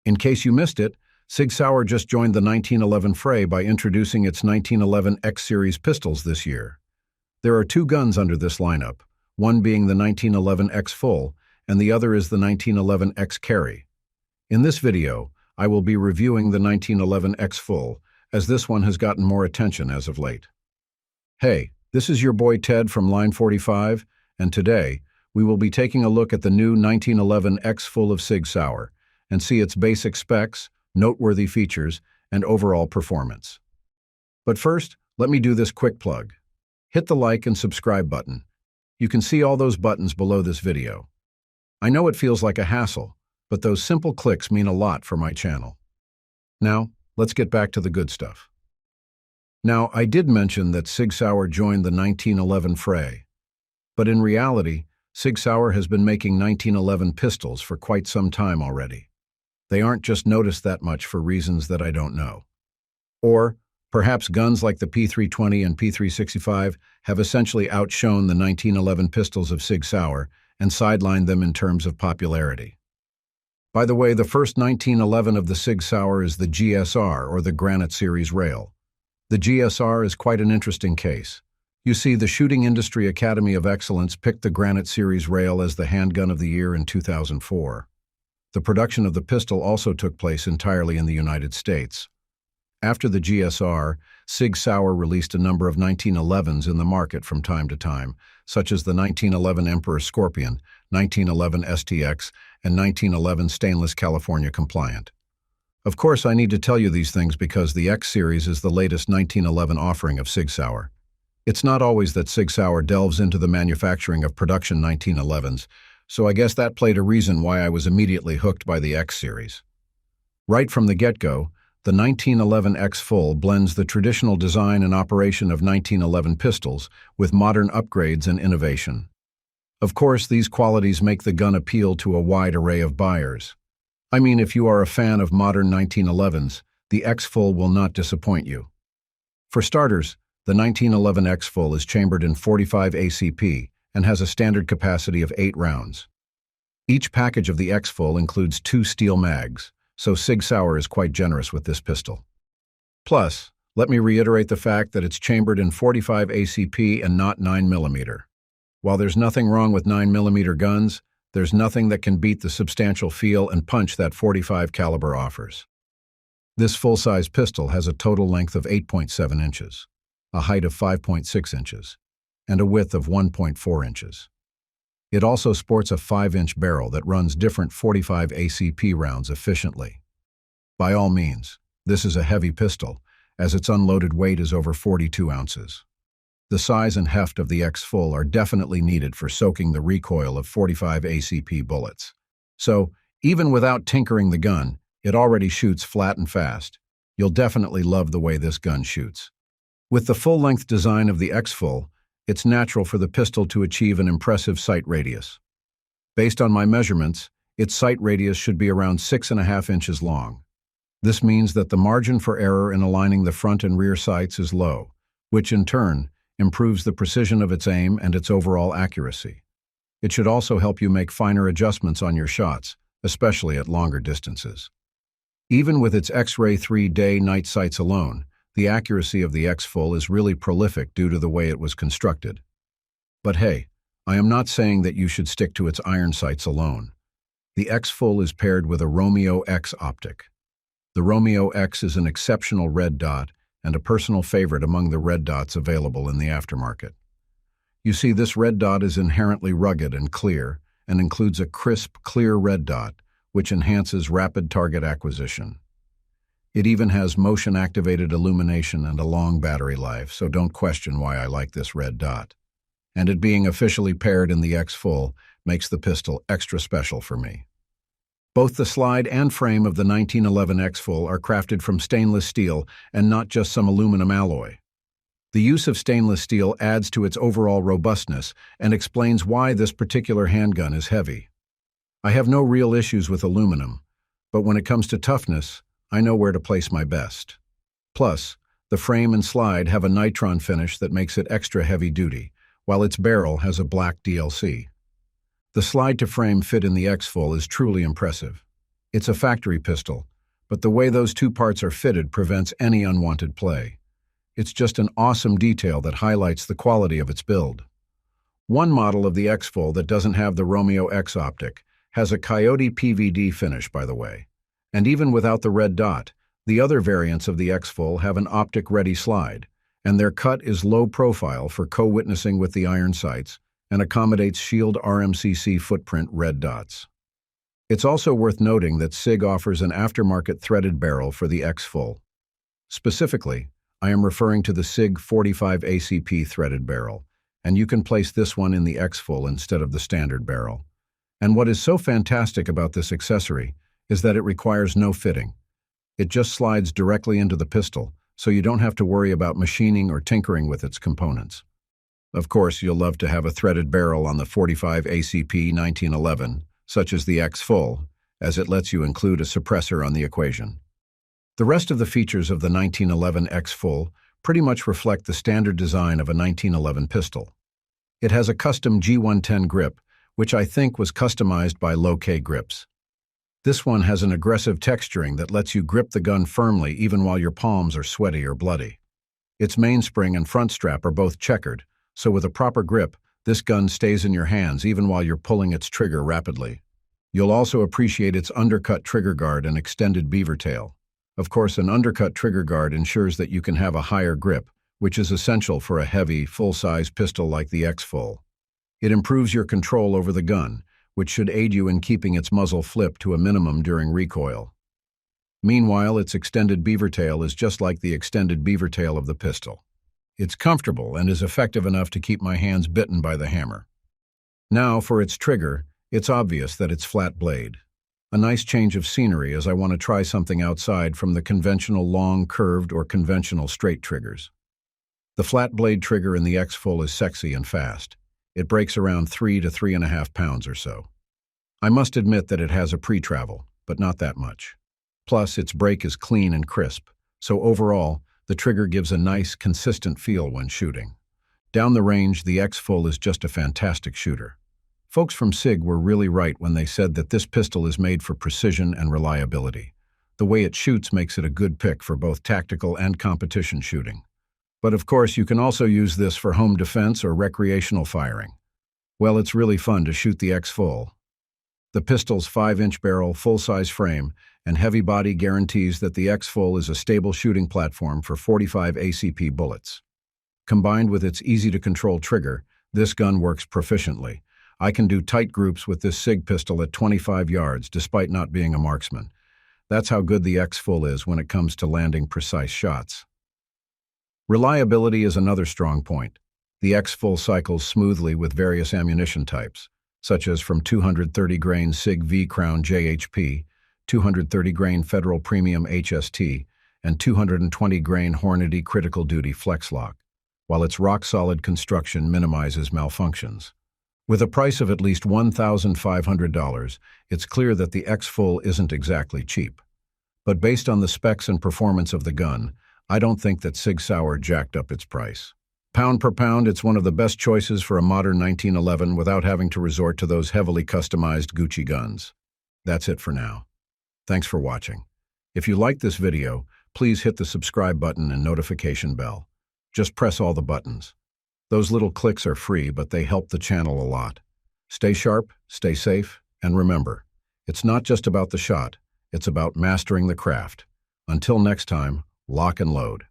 In case you missed it, Sig Sauer just joined the 1911 fray by introducing its 1911 X Series pistols this year. There are two guns under this lineup, one being the 1911 XFull, and the other is the 1911 XCarry. In this video, I will be reviewing the 1911 XFull, as this one has gotten more attention as of late. Hey, this is your boy Ted from Line 45, and today, we will be taking a look at the new 1911 XFull of Sig Sauer, and see its basic specs, noteworthy features, and overall performance. But first, let me do this quick plug. Hit the like and subscribe button. You can see all those buttons below this video. I know it feels like a hassle, but those simple clicks mean a lot for my channel. Now, let's get back to the good stuff. Now, I did mention that Sig Sauer joined the 1911 fray, but in reality, Sig Sauer has been making 1911 pistols for quite some time already. They aren't just noticed that much for reasons that I don't know. Or, perhaps guns like the P320 and P365 have essentially outshone the 1911 pistols of Sig Sauer and sidelined them in terms of popularity. By the way, the first 1911 of the Sig Sauer is the GSR, or the Granite Series rail. The GSR is quite an interesting case. You see, the Shooting Industry Academy of Excellence picked the Granite Series rail as the handgun of the year in 2004. The production of the pistol also took place entirely in the United States. After the GSR, Sig Sauer released a number of 1911s in the market from time to time, such as the 1911 Emperor Scorpion, 1911 STX, and 1911 Stainless California Compliant. Of course, I need to tell you these things because the X Series is the latest 1911 offering of Sig Sauer. It's not always that Sig Sauer delves into the manufacturing of production 1911s, so I guess that played a reason why I was immediately hooked by the X Series. Right from the get-go, the 1911 XFull blends the traditional design and operation of 1911 pistols with modern upgrades and innovation. Of course, these qualities make the gun appeal to a wide array of buyers. I mean, if you are a fan of modern 1911s, the XFull will not disappoint you. For starters, the 1911 XFull is chambered in 45 ACP and has a standard capacity of 8 rounds. Each package of the XFull includes 2 steel mags, so Sig Sauer is quite generous with this pistol. Plus, let me reiterate the fact that it's chambered in 45 ACP and not 9mm. While there's nothing wrong with 9mm guns, there's nothing that can beat the substantial feel and punch that 45 caliber offers. This full-size pistol has a total length of 8.7 inches, a height of 5.6 inches, and a width of 1.4 inches. It also sports a 5-inch barrel that runs different 45 ACP rounds efficiently. By all means, this is a heavy pistol, as its unloaded weight is over 42 ounces. The size and heft of the XFull are definitely needed for soaking the recoil of 45 ACP bullets. So, even without tinkering the gun, it already shoots flat and fast. You'll definitely love the way this gun shoots. With the full-length design of the XFull, it's natural for the pistol to achieve an impressive sight radius. Based on my measurements, its sight radius should be around 6.5 inches long. This means that the margin for error in aligning the front and rear sights is low, which in turn improves the precision of its aim and its overall accuracy. It should also help you make finer adjustments on your shots, especially at longer distances. Even with its X-ray 3-day-night sights alone, the accuracy of the XFull is really prolific due to the way it was constructed. But hey, I am not saying that you should stick to its iron sights alone. The XFull is paired with a Romeo X optic. The Romeo X is an exceptional red dot and a personal favorite among the red dots available in the aftermarket. You see, this red dot is inherently rugged and clear and includes a crisp, clear red dot, which enhances rapid target acquisition. It even has motion-activated illumination and a long battery life, so don't question why I like this red dot. And it being officially paired in the XFull makes the pistol extra special for me. Both the slide and frame of the 1911 XFull are crafted from stainless steel and not just some aluminum alloy. The use of stainless steel adds to its overall robustness and explains why this particular handgun is heavy. I have no real issues with aluminum, but when it comes to toughness, I know where to place my best. Plus, the frame and slide have a nitron finish that makes it extra heavy-duty, while its barrel has a black DLC. The slide-to-frame fit in the XFull is truly impressive. It's a factory pistol, but the way those two parts are fitted prevents any unwanted play. It's just an awesome detail that highlights the quality of its build. One model of the XFull that doesn't have the Romeo X optic has a Coyote PVD finish, by the way. And even without the red dot, the other variants of the XFull have an optic-ready slide, and their cut is low profile for co-witnessing with the iron sights and accommodates Shield RMCC footprint red dots. It's also worth noting that Sig offers an aftermarket threaded barrel for the XFull. Specifically, I am referring to the Sig 45 ACP threaded barrel, and you can place this one in the XFull instead of the standard barrel. And what is so fantastic about this accessory is that it requires no fitting. It just slides directly into the pistol, so you don't have to worry about machining or tinkering with its components. Of course, you'll love to have a threaded barrel on the 45 ACP 1911, such as the XFull, as it lets you include a suppressor on the equation. The rest of the features of the 1911 XFull pretty much reflect the standard design of a 1911 pistol. It has a custom G110 grip, which I think was customized by Low-K Grips. This one has an aggressive texturing that lets you grip the gun firmly even while your palms are sweaty or bloody. Its mainspring and front strap are both checkered, so with a proper grip, this gun stays in your hands even while you're pulling its trigger rapidly. You'll also appreciate its undercut trigger guard and extended beaver tail. Of course, an undercut trigger guard ensures that you can have a higher grip, which is essential for a heavy, full-size pistol like the XFull. It improves your control over the gun, which should aid you in keeping its muzzle flipped to a minimum during recoil. Meanwhile, its extended beaver tail is just like the extended beaver tail of the pistol. It's comfortable and is effective enough to keep my hands bitten by the hammer. Now, for its trigger, it's obvious that it's flat blade. A nice change of scenery as I want to try something outside from the conventional long, curved, or conventional straight triggers. The flat blade trigger in the XFull is sexy and fast. It breaks around 3 to 3.5 pounds or so. I must admit that it has a pre-travel, but not that much. Plus, its break is clean and crisp, so overall, the trigger gives a nice, consistent feel when shooting. Down the range, the XFull is just a fantastic shooter. Folks from Sig were really right when they said that this pistol is made for precision and reliability. The way it shoots makes it a good pick for both tactical and competition shooting. But of course, you can also use this for home defense or recreational firing. Well, it's really fun to shoot the XFull. The pistol's 5-inch barrel, full-size frame, and heavy body guarantees that the XFull is a stable shooting platform for 45 ACP bullets. Combined with its easy-to-control trigger, this gun works proficiently. I can do tight groups with this Sig pistol at 25 yards despite not being a marksman. That's how good the XFull is when it comes to landing precise shots. Reliability is another strong point. The XFull cycles smoothly with various ammunition types, such as from 230 grain Sig V-Crown JHP, 230 grain Federal Premium HST, and 220 grain Hornady Critical Duty Flexlock, while its rock-solid construction minimizes malfunctions. With a price of at least $1,500, it's clear that the XFull isn't exactly cheap. But based on the specs and performance of the gun, I don't think that Sig Sauer jacked up its price. Pound per pound, it's one of the best choices for a modern 1911 without having to resort to those heavily customized Gucci guns. That's it for now. Thanks for watching. If you liked this video, please hit the subscribe button and notification bell. Just press all the buttons. Those little clicks are free, but they help the channel a lot. Stay sharp, stay safe, and remember, it's not just about the shot, it's about mastering the craft. Until next time, lock and load.